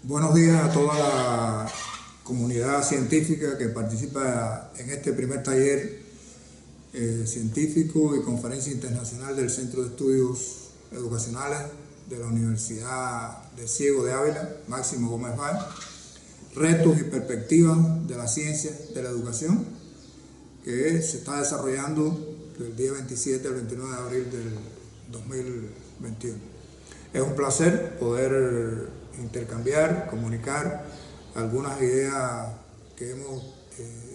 Buenos días a toda la comunidad científica que participa en este primer taller científico y conferencia internacional del Centro de Estudios Educacionales de la Universidad de Ciego de Ávila, Máximo Gómez Vall, retos y perspectivas de la ciencia de la educación, que se está desarrollando del día 27 al 29 de abril del 2021. Es un placer poder intercambiar, comunicar algunas ideas que hemos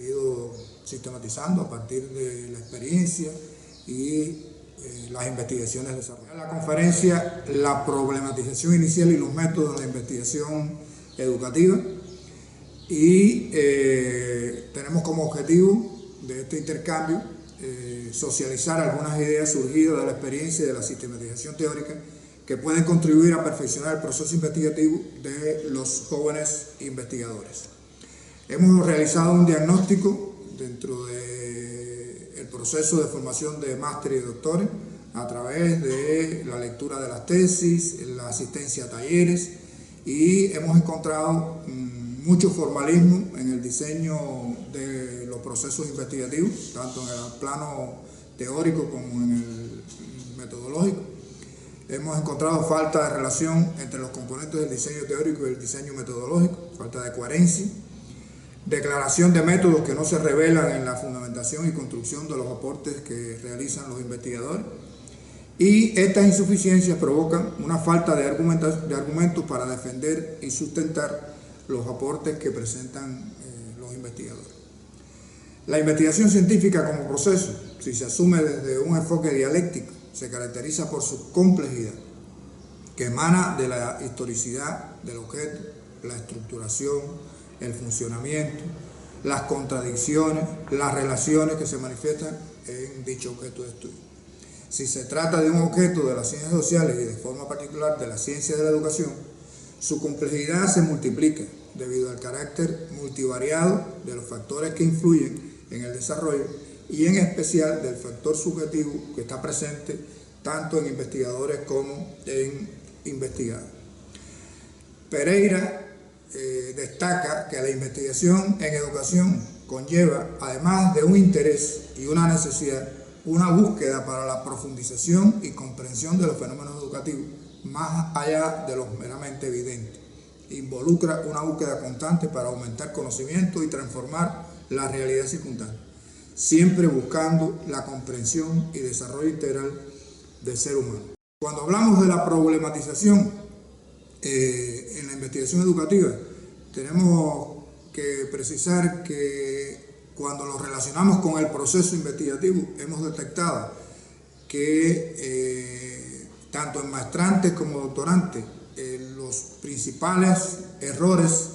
ido sistematizando a partir de la experiencia y las investigaciones desarrolladas. En la conferencia, la problematización inicial y los métodos de la investigación educativa, y tenemos como objetivo de este intercambio socializar algunas ideas surgidas de la experiencia y de la sistematización teórica que pueden contribuir a perfeccionar el proceso investigativo de los jóvenes investigadores. Hemos realizado un diagnóstico dentro del proceso de formación de máster y doctores a través de la lectura de las tesis, la asistencia a talleres, y hemos encontrado mucho formalismo en el diseño de los procesos investigativos, tanto en el plano teórico como en el metodológico. Hemos encontrado falta de relación entre los componentes del diseño teórico y el diseño metodológico, falta de coherencia, declaración de métodos que no se revelan en la fundamentación y construcción de los aportes que realizan los investigadores, y estas insuficiencias provocan una falta de argumentos para defender y sustentar los aportes que presentan los investigadores. La investigación científica como proceso, si se asume desde un enfoque dialéctico, se caracteriza por su complejidad, que emana de la historicidad del objeto, la estructuración, el funcionamiento, las contradicciones, las relaciones que se manifiestan en dicho objeto de estudio. Si se trata de un objeto de las ciencias sociales y de forma particular de la ciencia de la educación, su complejidad se multiplica debido al carácter multivariado de los factores que influyen en el desarrollo, y en especial del factor subjetivo que está presente tanto en investigadores como en investigados. Pereira destaca que la investigación en educación conlleva, además de un interés y una necesidad, una búsqueda para la profundización y comprensión de los fenómenos educativos, más allá de los meramente evidentes. Involucra una búsqueda constante para aumentar conocimiento y transformar la realidad circundante, siempre buscando la comprensión y desarrollo integral del ser humano. Cuando hablamos de la problematización en la investigación educativa, tenemos que precisar que cuando lo relacionamos con el proceso investigativo, hemos detectado que tanto en maestrantes como doctorantes, los principales errores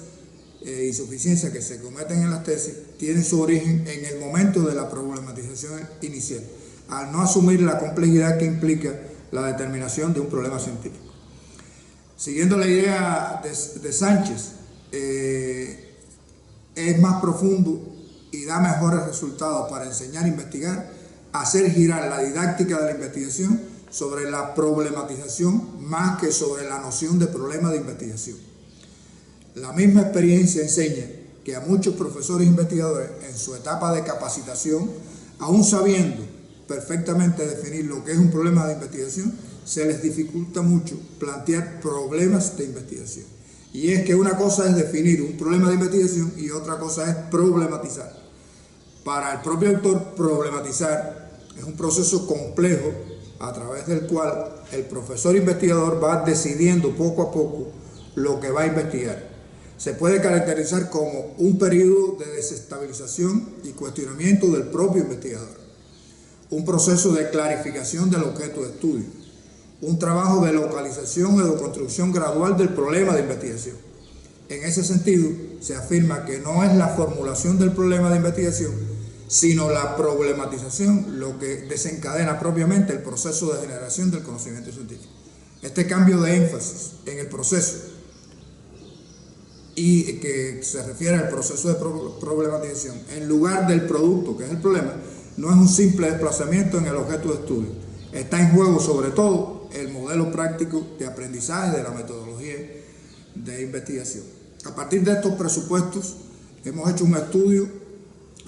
e insuficiencias que se cometen en las tesis tienen su origen en el momento de la problematización inicial, al no asumir la complejidad que implica la determinación de un problema científico. Siguiendo la idea de Sánchez, es más profundo y da mejores resultados para enseñar e investigar, hacer girar la didáctica de la investigación sobre la problematización más que sobre la noción de problema de investigación. La misma experiencia enseña que a muchos profesores investigadores en su etapa de capacitación, aún sabiendo perfectamente definir lo que es un problema de investigación, se les dificulta mucho plantear problemas de investigación. Y es que una cosa es definir un problema de investigación y otra cosa es problematizar. Para el propio autor, problematizar es un proceso complejo a través del cual el profesor investigador va decidiendo poco a poco lo que va a investigar. Se puede caracterizar como un periodo de desestabilización y cuestionamiento del propio investigador, un proceso de clarificación del objeto de estudio, un trabajo de localización o de construcción gradual del problema de investigación. En ese sentido, se afirma que no es la formulación del problema de investigación, sino la problematización lo que desencadena propiamente el proceso de generación del conocimiento científico. Este cambio de énfasis en el proceso y que se refiere al proceso de problematización en lugar del producto, que es el problema, no es un simple desplazamiento en el objeto de estudio. Está en juego sobre todo el modelo práctico de aprendizaje de la metodología de investigación. A partir de estos presupuestos hemos hecho un estudio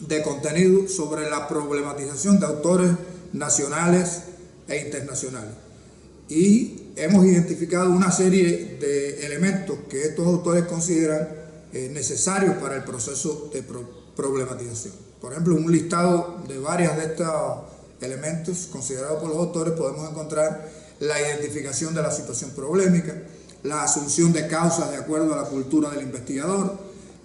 de contenido sobre la problematización de autores nacionales e internacionales y hemos identificado una serie de elementos que estos autores consideran necesarios para el proceso de problematización. Por ejemplo, en un listado de varios de estos elementos considerados por los autores podemos encontrar la identificación de la situación problemática, la asunción de causas de acuerdo a la cultura del investigador,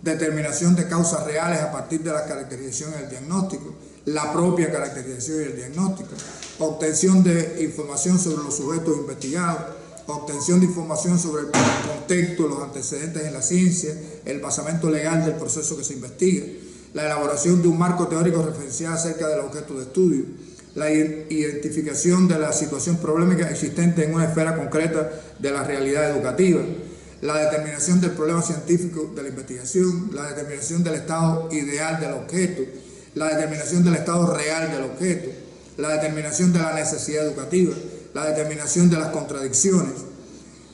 determinación de causas reales a partir de la caracterización y el diagnóstico, la propia caracterización y el diagnóstico, obtención de información sobre los sujetos investigados, obtención de información sobre el contexto, los antecedentes en la ciencia, el basamento legal del proceso que se investiga, la elaboración de un marco teórico referencial acerca del objeto de estudio, la identificación de la situación problemática existente en una esfera concreta de la realidad educativa, la determinación del problema científico de la investigación, la determinación del estado ideal del objeto, la determinación del estado real del objeto, la determinación de la necesidad educativa, la determinación de las contradicciones,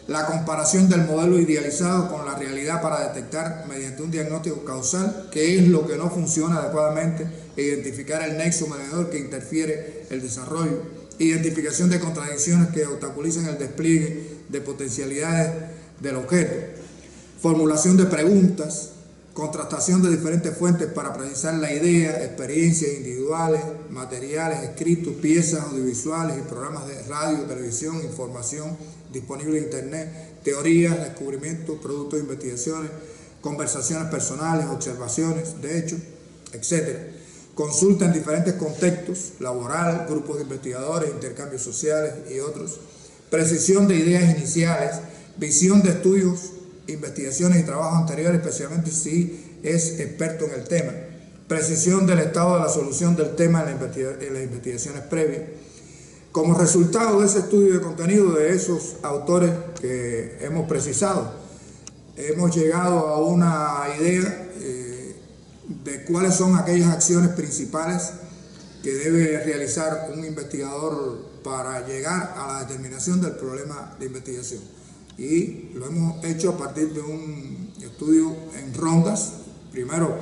la comparación del modelo idealizado con la realidad para detectar mediante un diagnóstico causal qué es lo que no funciona adecuadamente e identificar el nexo mediador que interfiere el desarrollo, identificación de contradicciones que obstaculizan el despliegue de potencialidades del objeto, formulación de preguntas, contrastación de diferentes fuentes para precisar la idea, experiencias individuales, materiales, escritos, piezas audiovisuales y programas de radio, televisión, información disponible en internet, teorías, descubrimientos, productos de investigaciones, conversaciones personales, observaciones de hechos, etc. Consulta en diferentes contextos, laboral, grupos de investigadores, intercambios sociales y otros, precisión de ideas iniciales, visión de estudios, investigaciones y trabajos anteriores, especialmente si es experto en el tema, precisión del estado de la solución del tema en las investigaciones previas. Como resultado de ese estudio de contenido de esos autores que hemos precisado, hemos llegado a una idea de cuáles son aquellas acciones principales que debe realizar un investigador para llegar a la determinación del problema de investigación. Y lo hemos hecho a partir de un estudio en rondas, primero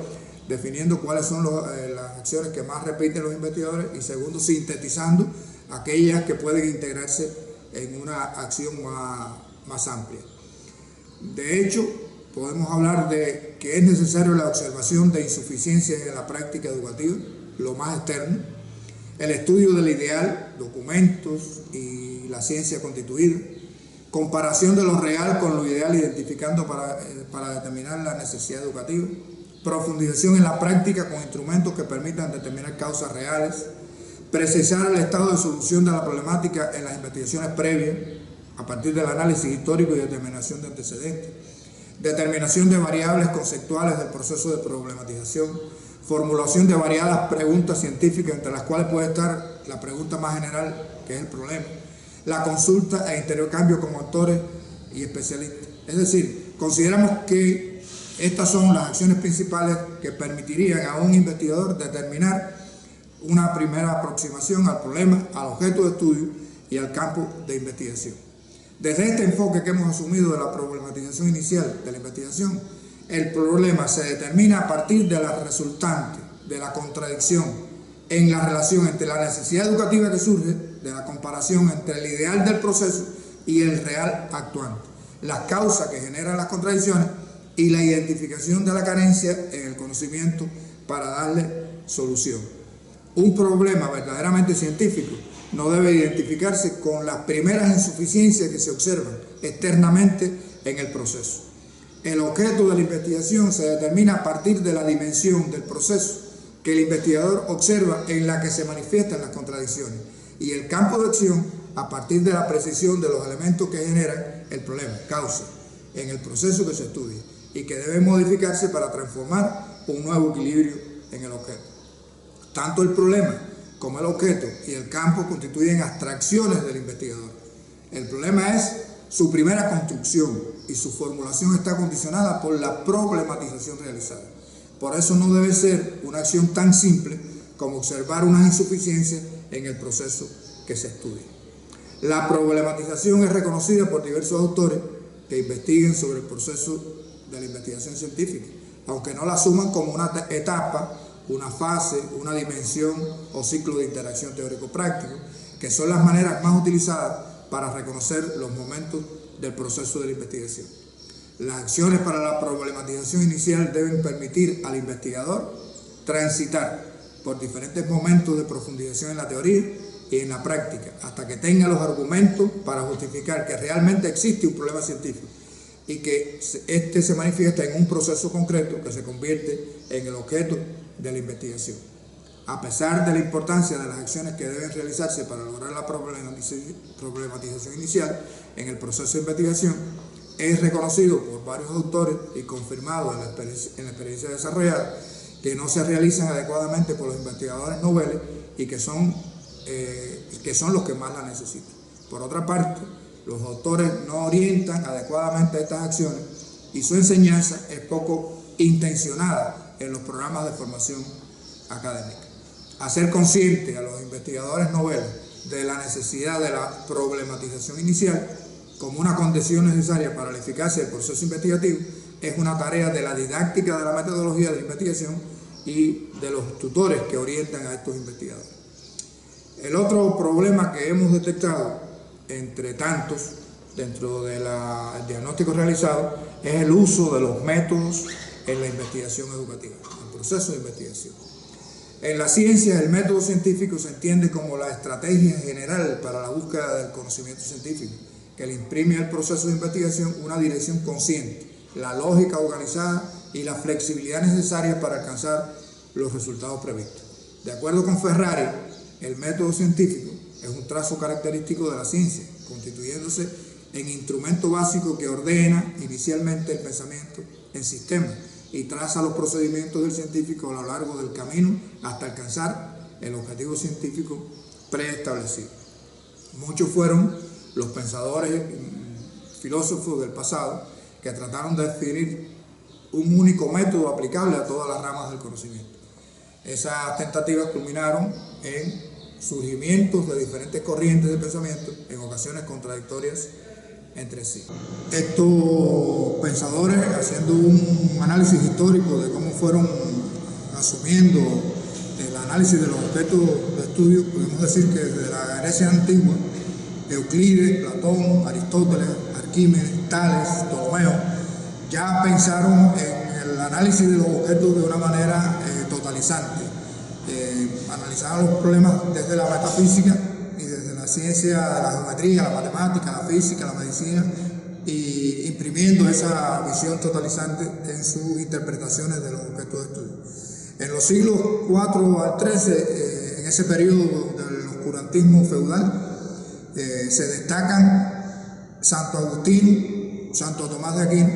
definiendo cuáles son las acciones que más repiten los investigadores y segundo sintetizando aquellas que pueden integrarse en una acción más amplia. De hecho, podemos hablar de que es necesario la observación de insuficiencias en la práctica educativa, lo más externo, el estudio del ideal, documentos y la ciencia constituida, comparación de lo real con lo ideal identificando para determinar la necesidad educativa, profundización en la práctica con instrumentos que permitan determinar causas reales, precisar el estado de solución de la problemática en las investigaciones previas a partir del análisis histórico y determinación de antecedentes, determinación de variables conceptuales del proceso de problematización, formulación de variadas preguntas científicas entre las cuales puede estar la pregunta más general que es el problema, la consulta e intercambio con autores y especialistas. Es decir, consideramos que estas son las acciones principales que permitirían a un investigador determinar una primera aproximación al problema, al objeto de estudio y al campo de investigación. Desde este enfoque que hemos asumido de la problematización inicial de la investigación, el problema se determina a partir de la resultante, de la contradicción en la relación entre la necesidad educativa que surge de la comparación entre el ideal del proceso y el real actuante, las causas que generan las contradicciones y la identificación de la carencia en el conocimiento para darle solución. Un problema verdaderamente científico no debe identificarse con las primeras insuficiencias que se observan externamente en el proceso. El objeto de la investigación se determina a partir de la dimensión del proceso que el investigador observa en la que se manifiestan las contradicciones y el campo de acción a partir de la precisión de los elementos que generan el problema, causa, en el proceso que se estudia y que deben modificarse para transformar un nuevo equilibrio en el objeto. Tanto el problema como el objeto y el campo constituyen abstracciones del investigador. El problema es su primera construcción y su formulación está condicionada por la problematización realizada. Por eso no debe ser una acción tan simple como observar unas insuficiencias en el proceso que se estudia. La problematización es reconocida por diversos autores que investiguen sobre el proceso de la investigación científica, aunque no la asuman como una etapa, una fase, una dimensión o ciclo de interacción teórico-práctico, que son las maneras más utilizadas para reconocer los momentos del proceso de la investigación. Las acciones para la problematización inicial deben permitir al investigador transitar por diferentes momentos de profundización en la teoría y en la práctica, hasta que tenga los argumentos para justificar que realmente existe un problema científico y que este se manifiesta en un proceso concreto que se convierte en el objeto de la investigación. A pesar de la importancia de las acciones que deben realizarse para lograr la problematización inicial en el proceso de investigación, es reconocido por varios autores y confirmado en la experiencia desarrollada que no se realizan adecuadamente por los investigadores noveles y que son los que más la necesitan. Por otra parte, los autores no orientan adecuadamente estas acciones y su enseñanza es poco intencionada en los programas de formación académica. Hacer consciente a los investigadores noveles de la necesidad de la problematización inicial como una condición necesaria para la eficacia del proceso investigativo es una tarea de la didáctica de la metodología de la investigación y de los tutores que orientan a estos investigadores. El otro problema que hemos detectado, entre tantos, dentro del diagnóstico realizado, es el uso de los métodos en la investigación educativa, en el proceso de investigación. En la ciencia, el método científico se entiende como la estrategia general para la búsqueda del conocimiento científico, que le imprime al proceso de investigación una dirección consciente, la lógica organizada y la flexibilidad necesaria para alcanzar los resultados previstos. De acuerdo con Ferrari, el método científico es un trazo característico de la ciencia, constituyéndose en instrumento básico que ordena inicialmente el pensamiento en sistemas y traza los procedimientos del científico a lo largo del camino hasta alcanzar el objetivo científico preestablecido. Muchos fueron los pensadores, filósofos del pasado que trataron de definir un único método aplicable a todas las ramas del conocimiento. Esas tentativas culminaron en surgimientos de diferentes corrientes de pensamiento, en ocasiones contradictorias entre sí. Estos pensadores, haciendo un análisis histórico de cómo fueron asumiendo el análisis de los objetos de estudio, podemos decir que desde la Grecia antigua, Euclides, Platón, Aristóteles, Arquímedes, Tales, Ptolomeo, ya pensaron en el análisis de los objetos de una manera totalizante. Analizaban los problemas desde la metafísica y desde la ciencia de la geometría, la matemática, la física, la medicina, y imprimiendo esa visión totalizante en sus interpretaciones de los objetos de estudio. En los siglos IV al XIII, en ese periodo del oscurantismo feudal, se destacan Santo Agustín, Santo Tomás de Aquino,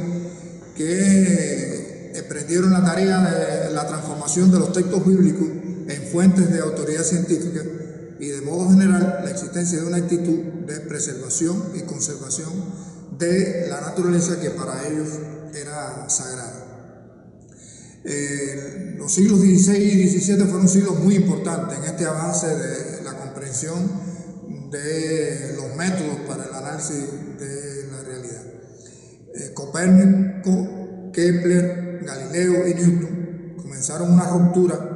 que emprendieron la tarea de la transformación de los textos bíblicos en fuentes de autoridad científica y, de modo general, la existencia de una actitud de preservación y conservación de la naturaleza que para ellos era sagrada. Los siglos XVI y XVII fueron siglos muy importantes en este avance de la comprensión de los métodos para el análisis de la realidad. Copérnico, Kepler, Galileo y Newton comenzaron una ruptura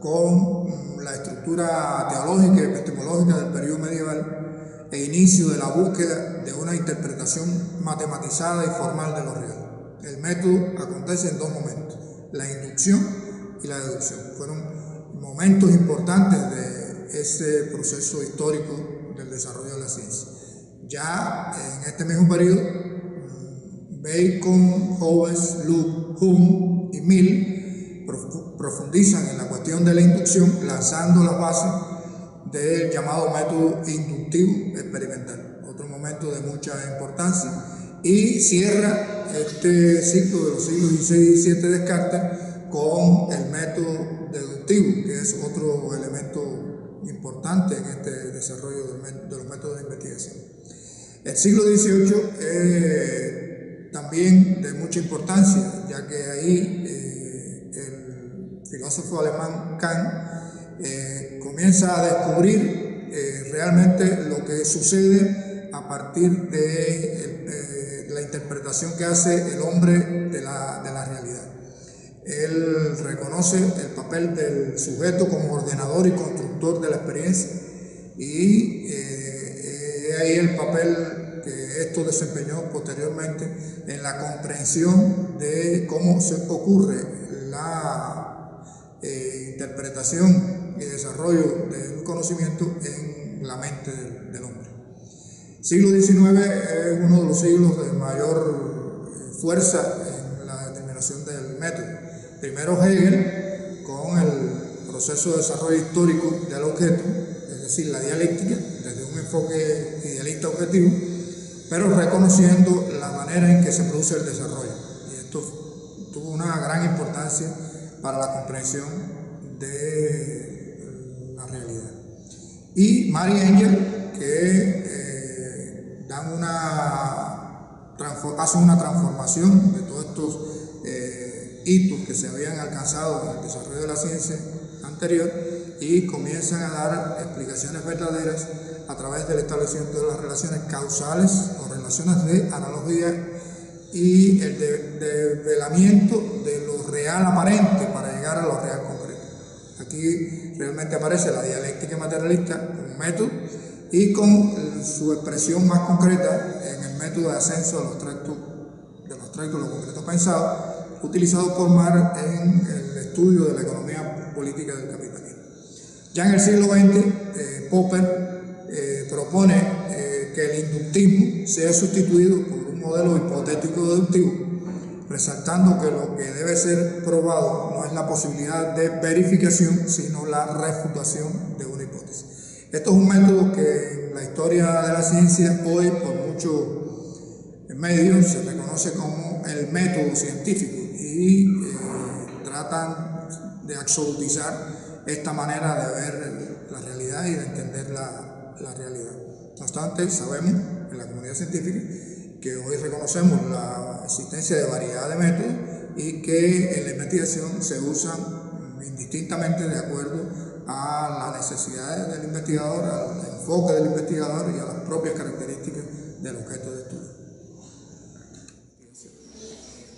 con la estructura teológica y epistemológica del periodo medieval e inicio de la búsqueda de una interpretación matematizada y formal de lo real. El método acontece en dos momentos: la inducción y la deducción. Fueron momentos importantes de ese proceso histórico del desarrollo de la ciencia. Ya en este mismo periodo, Bacon, Hobbes, Locke, Hume y Mill profundizan en la cuestión de la inducción, lanzando las bases del llamado método inductivo experimental, otro momento de mucha importancia, y cierra este ciclo de los siglos XVI y XVII Descartes con el método deductivo, que es otro elemento importante en este desarrollo de los métodos de investigación. El siglo XVIII es también de mucha importancia, ya que ahí el filósofo alemán Kant comienza a descubrir realmente lo que sucede a partir de la interpretación que hace el hombre de la realidad. Él reconoce el papel del sujeto como ordenador y constructor de la experiencia, y ahí el papel que esto desempeñó posteriormente en la comprensión de cómo se ocurre la interpretación y desarrollo del conocimiento en la mente del hombre. El siglo XIX es uno de los siglos de mayor fuerza en la determinación del método. Primero Hegel, con el proceso de desarrollo histórico del objeto, es decir, la dialéctica, desde un enfoque idealista objetivo, pero reconociendo la manera en que se produce el desarrollo. Y esto tuvo una gran importancia para la comprensión de la realidad. Y Mary Engel, que hace una transformación de todos estos hitos que se habían alcanzado en el desarrollo de la ciencia anterior, y comienzan a dar explicaciones verdaderas a través del establecimiento de las relaciones causales o relaciones de analogía y el develamiento de lo real aparente para llegar a lo real concreto. Aquí realmente aparece la dialéctica materialista como método, y con su expresión más concreta en el método de ascenso de lo abstracto a lo concreto pensado, utilizado por Marx en el estudio de la economía política del capitalismo. Ya en el siglo XX, Popper propone que el inductismo sea sustituido por un modelo hipotético deductivo, resaltando que lo que debe ser probado no es la posibilidad de verificación, sino la refutación de una hipótesis. Esto es un método que en la historia de la ciencia hoy, por muchos medios, se reconoce como el método científico, y tratan de absolutizar esta manera de ver la realidad y de entender la realidad. No obstante, sabemos en la comunidad científica que hoy reconocemos la existencia de variedad de métodos, y que en la investigación se usan indistintamente de acuerdo a las necesidades del investigador, al enfoque del investigador y a las propias características del objeto de estudio.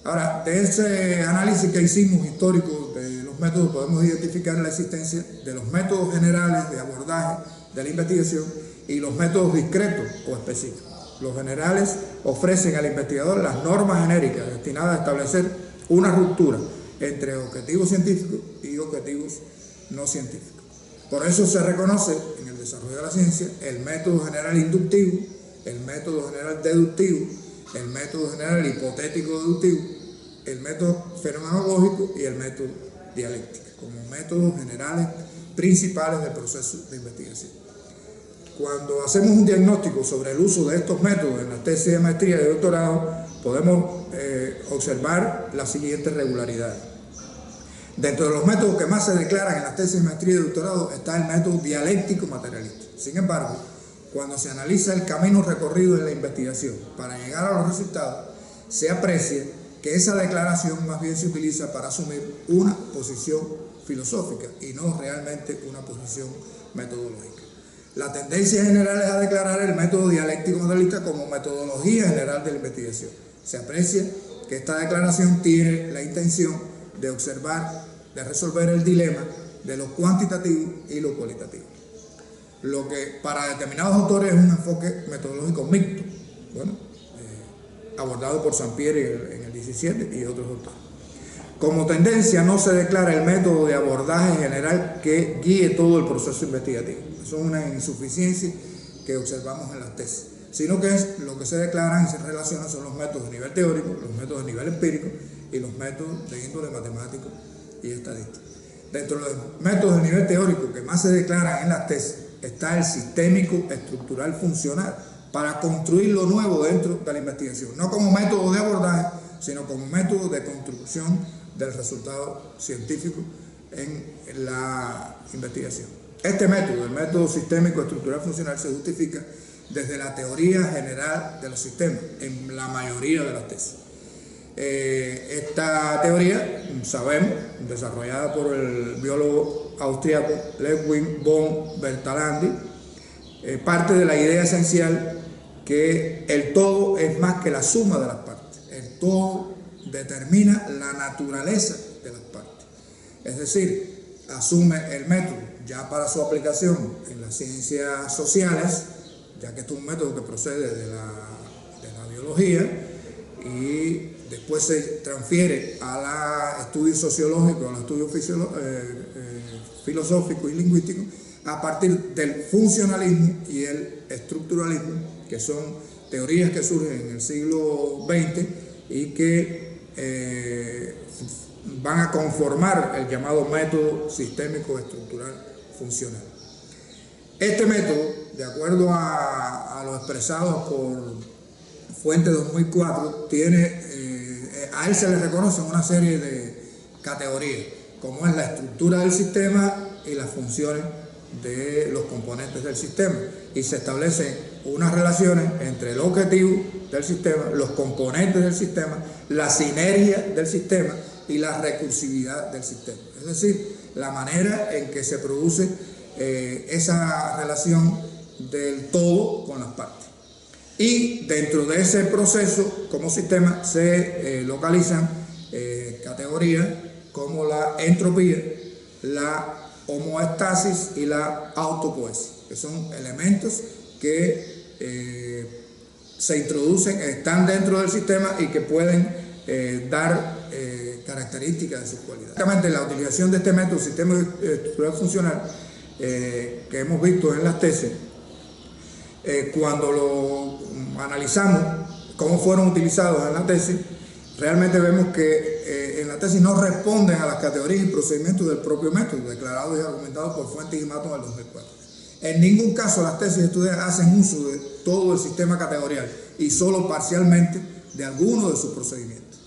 Ahora, de ese análisis que hicimos histórico de los métodos, podemos identificar la existencia de los métodos generales de abordaje de la investigación y los métodos discretos o específicos. Los generales ofrecen al investigador las normas genéricas destinadas a establecer una ruptura entre objetivos científicos y objetivos no científicos. Por eso se reconoce en el desarrollo de la ciencia el método general inductivo, el método general deductivo, el método general hipotético deductivo, el método fenomenológico y el método dialéctico, como métodos generales principales del proceso de investigación. Cuando hacemos un diagnóstico sobre el uso de estos métodos en la tesis de maestría y de doctorado, podemos observar las siguientes regularidades. Dentro de los métodos que más se declaran en las tesis de maestría y de doctorado está el método dialéctico materialista. Sin embargo, cuando se analiza el camino recorrido en la investigación para llegar a los resultados, se aprecia que esa declaración más bien se utiliza para asumir una posición filosófica y no realmente una posición metodológica. La tendencia general es a declarar el método dialéctico materialista como metodología general de la investigación. Se aprecia que esta declaración tiene la intención de observar, de resolver el dilema de lo cuantitativo y lo cualitativo, lo que para determinados autores es un enfoque metodológico mixto, abordado por Sampieri en el 17 y otros autores. Como tendencia no se declara el método de abordaje general que guíe todo el proceso investigativo. Eso es una insuficiencia que observamos en las tesis, sino que es lo que se declaran y se relacionan son los métodos de nivel teórico, los métodos de nivel empírico y los métodos de índole matemático y estadístico. Dentro de los métodos de nivel teórico que más se declaran en las tesis está el sistémico estructural funcional para construir lo nuevo dentro de la investigación, no como método de abordaje, sino como método de construcción del resultado científico en la investigación. Este método, el método sistémico estructural funcional, se justifica desde la teoría general de los sistemas en la mayoría de las tesis. Esta teoría, sabemos, desarrollada por el biólogo austriaco Ludwig von Bertalanffy, parte de la idea esencial que el todo es más que la suma de las partes. El todo determina la naturaleza de las partes. Es decir, asume el método ya para su aplicación en las ciencias sociales, ya que esto es un método que procede de la biología y después se transfiere a los estudios sociológicos, a los estudios filosóficos y lingüísticos, a partir del funcionalismo y el estructuralismo, que son teorías que surgen en el siglo XX y que van a conformar el llamado método sistémico estructural funcional. Este método, de acuerdo a lo expresado por Fuente 2004, a él se le reconocen una serie de categorías, como es la estructura del sistema y las funciones de los componentes del sistema, y se establecen unas relaciones entre el objetivo del sistema, los componentes del sistema, la sinergia del sistema y la recursividad del sistema, es decir, la manera en que se produce esa relación del todo con las partes. Y dentro de ese proceso, como sistema, se localizan categorías como la entropía, la homoestasis y la autopoiesis, que son elementos que se introducen, están dentro del sistema y que pueden dar características de sus cualidades. Básicamente, la utilización de este método, sistema estructural funcional, que hemos visto en las tesis, cuando lo analizamos, cómo fueron utilizados en la tesis, realmente vemos que en la tesis no responden a las categorías y procedimientos del propio método, declarados y argumentados por Fuentes y Mato en el 2004. En ningún caso las tesis estudiadas hacen uso de todo el sistema categorial y solo parcialmente de alguno de sus procedimientos.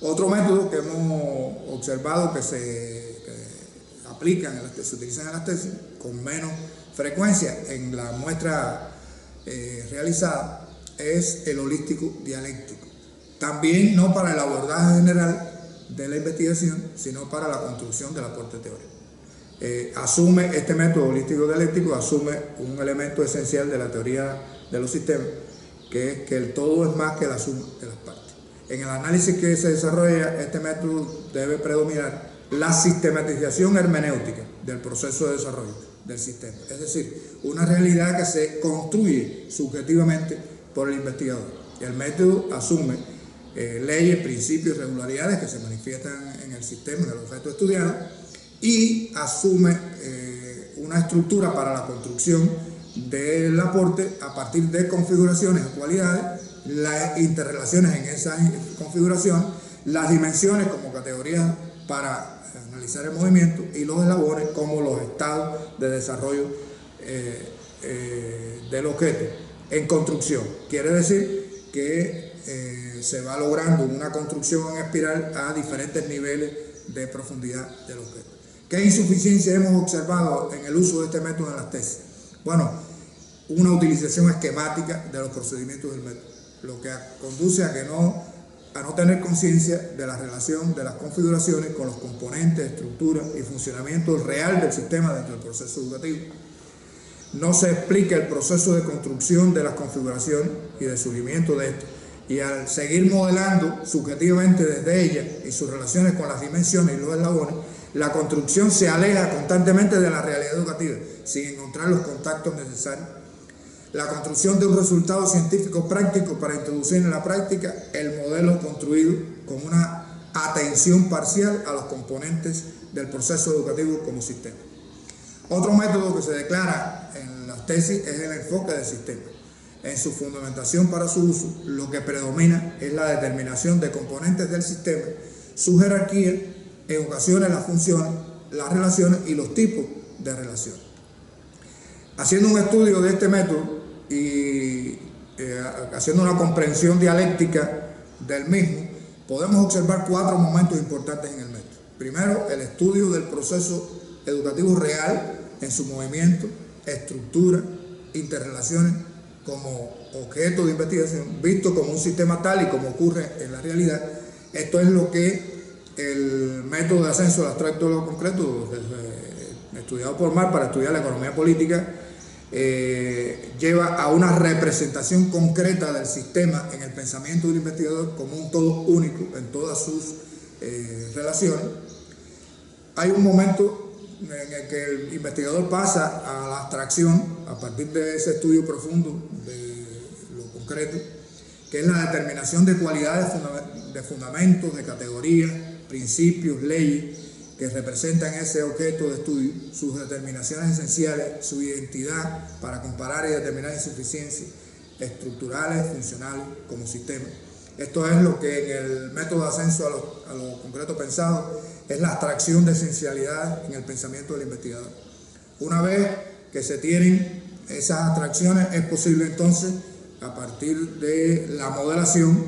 Otro método que hemos observado que se utilizan en las tesis con menos frecuencia en la muestra realizada es el holístico dialéctico. También no para el abordaje general de la investigación, sino para la construcción del aporte teórico. Este método holístico dialéctico asume un elemento esencial de la teoría de los sistemas, que es que el todo es más que la suma de las partes. En el análisis que se desarrolla, este método debe predominar la sistematización hermenéutica del proceso de desarrollo del sistema, es decir, una realidad que se construye subjetivamente por el investigador. El método asume leyes, principios y regularidades que se manifiestan en el sistema, en el objeto estudiado, y asume una estructura para la construcción del aporte a partir de configuraciones o cualidades, las interrelaciones en esas configuraciones, las dimensiones como categorías para analizar el movimiento y los eslabones como los estados de desarrollo del objeto en construcción. Quiere decir que se va logrando una construcción en espiral a diferentes niveles de profundidad del objeto. ¿Qué insuficiencia hemos observado en el uso de este método en las tesis? Bueno, una utilización esquemática de los procedimientos del método, lo que conduce a no tener conciencia de la relación de las configuraciones con los componentes, estructuras y funcionamiento real del sistema dentro del proceso educativo. No se explica el proceso de construcción de las configuraciones y de surgimiento de esto, y al seguir modelando subjetivamente desde ellas y sus relaciones con las dimensiones y los eslabones, la construcción se aleja constantemente de la realidad educativa, sin encontrar los contactos necesarios. La construcción de un resultado científico práctico para introducir en la práctica el modelo construido con una atención parcial a los componentes del proceso educativo como sistema. Otro método que se declara en las tesis es el enfoque del sistema. En su fundamentación para su uso, lo que predomina es la determinación de componentes del sistema, su jerarquía, en ocasiones las funciones, las relaciones y los tipos de relaciones. Haciendo un estudio de este método y haciendo una comprensión dialéctica del mismo, podemos observar 4 momentos importantes en el método. Primero, el estudio del proceso educativo real en su movimiento, estructura, interrelaciones como objeto de investigación, visto como un sistema tal y como ocurre en la realidad. Esto es lo que el método de ascenso al abstracto de lo concreto, estudiado por Marx para estudiar la economía política, lleva a una representación concreta del sistema en el pensamiento del investigador como un todo único en todas sus relaciones. Hay un momento en el que el investigador pasa a la abstracción a partir de ese estudio profundo de lo concreto, que es la determinación de cualidades, de fundamentos, de categorías, principios, leyes que representan ese objeto de estudio, sus determinaciones esenciales, su identidad para comparar y determinar insuficiencias estructurales, funcionales como sistema. Esto es lo que en el método de ascenso a lo concreto pensado es la abstracción de esencialidad en el pensamiento del investigador. Una vez que se tienen esas abstracciones, es posible entonces, a partir de la modelación,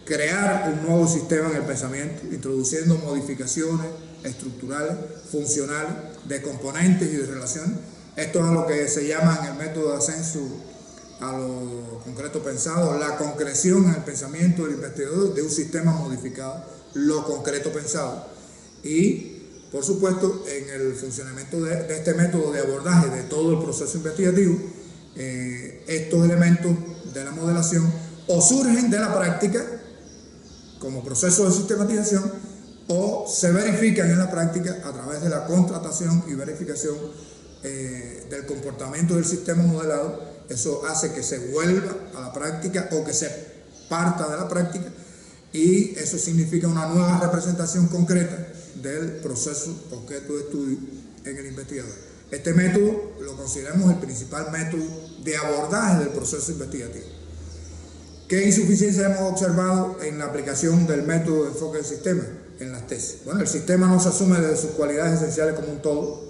crear un nuevo sistema en el pensamiento, introduciendo modificaciones estructurales, funcionales, de componentes y de relaciones. Esto es lo que se llama en el método de ascenso a lo concreto pensado, la concreción en el pensamiento del investigador de un sistema modificado, lo concreto pensado. Y, por supuesto, en el funcionamiento de este método de abordaje de todo el proceso investigativo, estos elementos de la modelación o surgen de la práctica como proceso de sistematización o se verifican en la práctica a través de la constatación y verificación del comportamiento del sistema modelado. Eso hace que se vuelva a la práctica o que se parta de la práctica, y eso significa una nueva representación concreta del proceso objeto de estudio en el investigador. Este método lo consideramos el principal método de abordaje del proceso investigativo. ¿Qué insuficiencias hemos observado en la aplicación del método de enfoque del sistema en las tesis? Bueno, el sistema no se asume desde sus cualidades esenciales como un todo.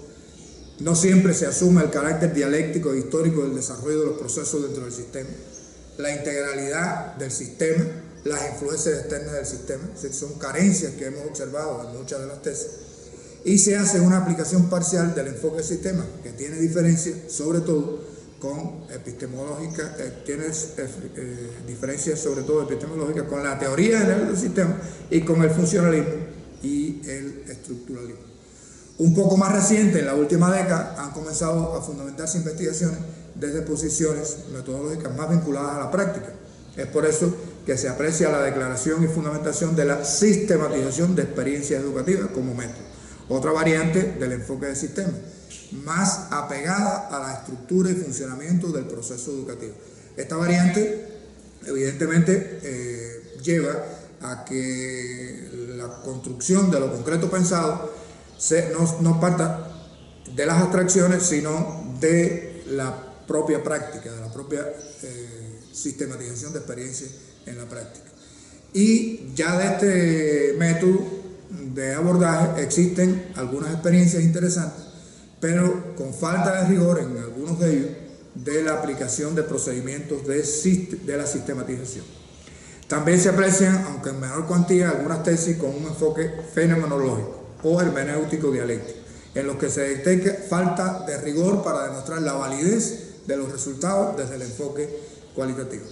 No siempre se asume el carácter dialéctico e histórico del desarrollo de los procesos dentro del sistema, la integralidad del sistema, las influencias externas del sistema. Son carencias que hemos observado en muchas de las tesis. Y se hace una aplicación parcial del enfoque del sistema, que tiene diferencias, sobre todo con epistemológica, diferencias sobre todo epistemológicas con la teoría general del sistema y con el funcionalismo y el estructuralismo. Un poco más reciente, en la última década, han comenzado a fundamentarse investigaciones desde posiciones metodológicas más vinculadas a la práctica. Es por eso que se aprecia la declaración y fundamentación de la sistematización de experiencias educativas como método, otra variante del enfoque del sistema, más apegada a la estructura y funcionamiento del proceso educativo. Esta variante, evidentemente, lleva a que la construcción de lo concreto pensado no parta de las abstracciones, sino de la propia práctica, de la propia sistematización de experiencias en la práctica. Y ya de este método de abordaje existen algunas experiencias interesantes, pero con falta de rigor en algunos de ellos de la aplicación de procedimientos de la sistematización. También se aprecian, aunque en menor cuantía, algunas tesis con un enfoque fenomenológico o hermenéutico dialéctico, en los que se detecta falta de rigor para demostrar la validez de los resultados desde el enfoque cualitativo.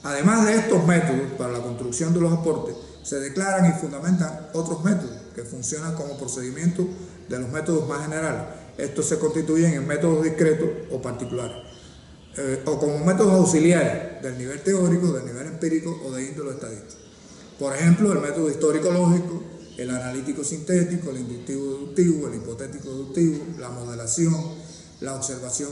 Además de estos métodos para la construcción de los aportes, se declaran y fundamentan otros métodos que funcionan como procedimientos de los métodos más generales. Estos se constituyen en métodos discretos o particulares, o como métodos auxiliares del nivel teórico, del nivel empírico o de índole estadístico. Por ejemplo, el método histórico-lógico, el analítico-sintético, el inductivo-deductivo, el hipotético-deductivo, la modelación, la observación,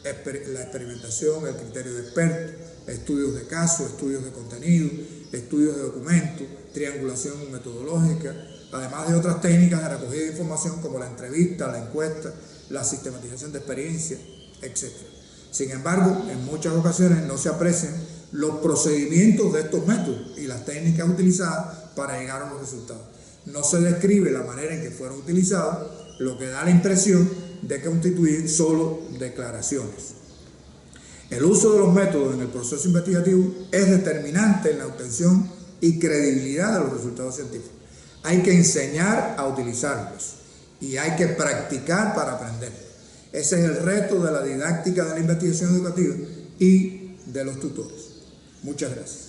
la experimentación, el criterio de experto, estudios de caso, estudios de contenido, estudios de documentos, triangulación metodológica, además de otras técnicas de recogida de información como la entrevista, la encuesta, la sistematización de experiencias, etc. Sin embargo, en muchas ocasiones no se aprecian los procedimientos de estos métodos y las técnicas utilizadas para llegar a los resultados. No se describe la manera en que fueron utilizados, lo que da la impresión de que constituyen solo declaraciones. El uso de los métodos en el proceso investigativo es determinante en la obtención y credibilidad de los resultados científicos. Hay que enseñar a utilizarlos y hay que practicar para aprender. Ese es el reto de la didáctica de la investigación educativa y de los tutores. Muchas gracias.